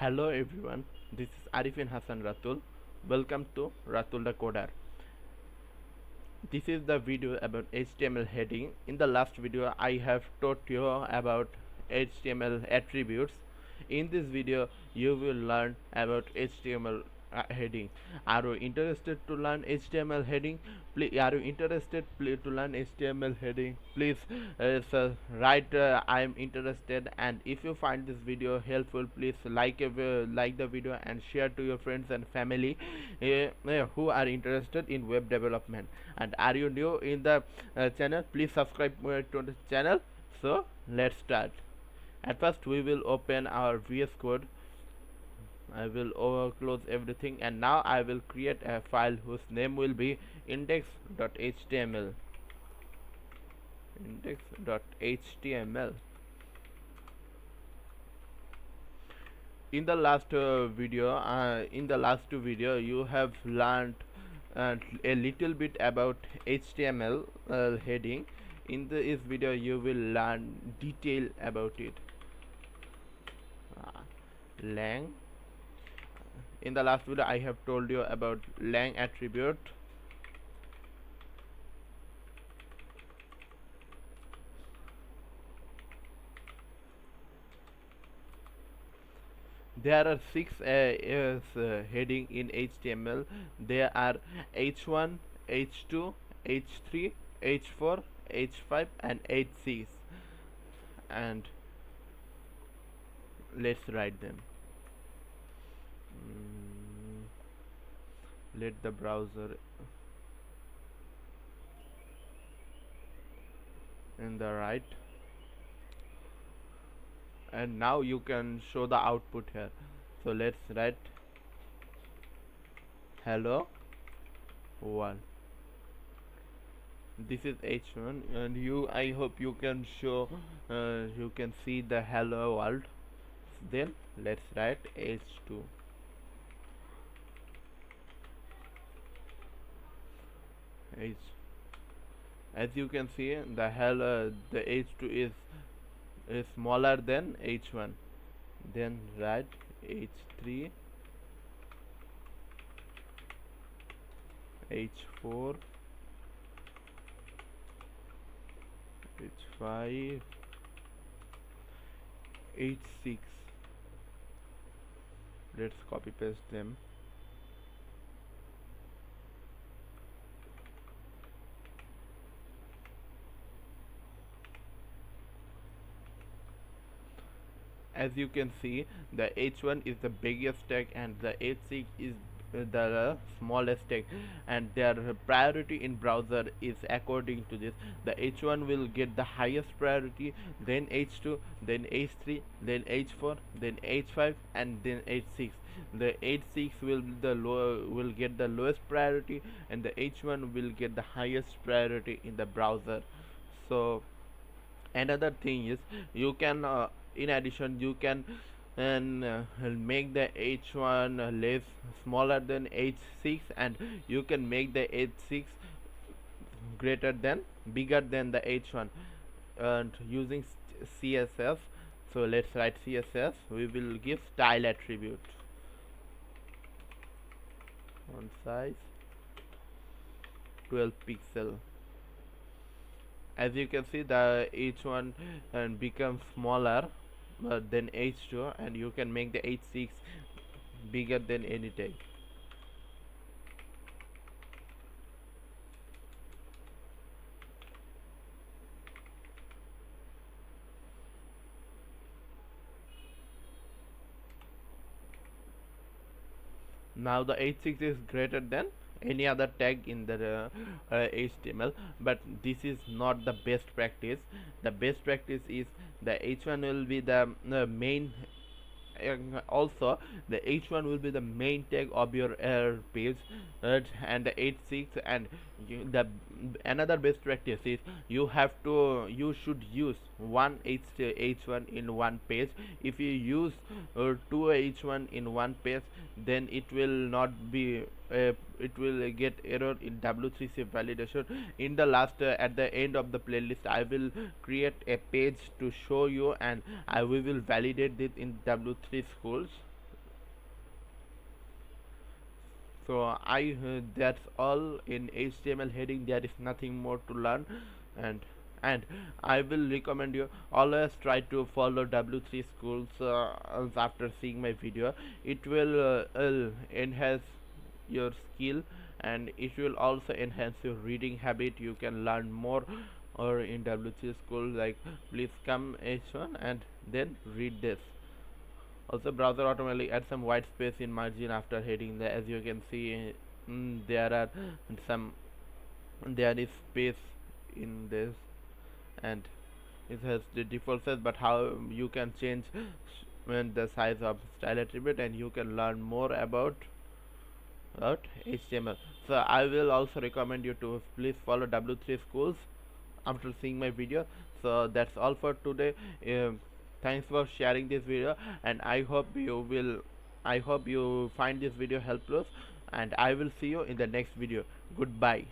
Hello everyone, this is Arifin Hassan Ratul. Welcome to Ratul the Coder. This is the video about HTML heading. In the last video, I have taught you about HTML attributes. In this video, you will learn about HTML heading. Are you interested to learn HTML heading? Please, are you interested to learn HTML heading? Please write I am interested. And if you find this video helpful, please like the video and share to your friends and family who are interested in web development. And are you new in the channel, please subscribe to the channel. So let's start. At first we will open our VS Code. I will close everything, and now I will create a file whose name will be index.html. index.html. In the last video you have learned a little bit about HTML heading. In this video you will learn detail about it. Lang. In the last video I have told you about lang attribute. There are six heading in HTML. There are H1, H2, H3, H4, H5 and H6, and let's write them. Let the browser in the right, and now you can show the output here. So let's write hello world. This is H1, and I hope you can show you can see the hello world. Then let's write H2. As you can see, the H2 is smaller than H1. Then write H3, H4, H5, H6. Let's copy paste them. As you can see, the H1 is the biggest tag and the H6 is the smallest tag, and their priority in browser is according to this. The H1 will get the highest priority, then H2, then H3, then H4, then H5 and then H6. The H6 will get the lowest priority, and the H1 will get the highest priority in the browser. So another thing is, you can in addition you can make the H1 less smaller than H6, and you can make the H6 bigger than the H1, and using CSS. So let's write CSS. We will give style attribute, font size 12 pixel. As you can see, the H1 becomes smaller than H2, and you can make the H6 bigger than any tag. Now the H6 is greater than any other tag in the HTML, but this is not the best practice. The best practice is the H1 will be the main. Also, the H1 will be the main tag of your page, and the H6 and the another best practice is you should use one H1 in one page. If you use two H1 in one page, then it will not be it will get error in W3C validation. In the last at the end of the playlist, I will create a page to show you, and we will validate it in W3 schools. So that's all in HTML heading. There is nothing more to learn. And and I will recommend you always try to follow W3 schools after seeing my video. It will enhance your skill, and it will also enhance your reading habit. You can learn more or in W3 school. Like, please come H1 and then read this. Also, browser automatically adds some white space in margin after heading there. As you can see, there are some, there is space in this, and it has the default size, but how you can change when the size of style attribute, and you can learn more about HTML. So I will also recommend you to please follow W3 schools after seeing my video. So that's all for today. Thanks for sharing this video, and I hope you find this video helpful, and I will see you in the next video. Goodbye.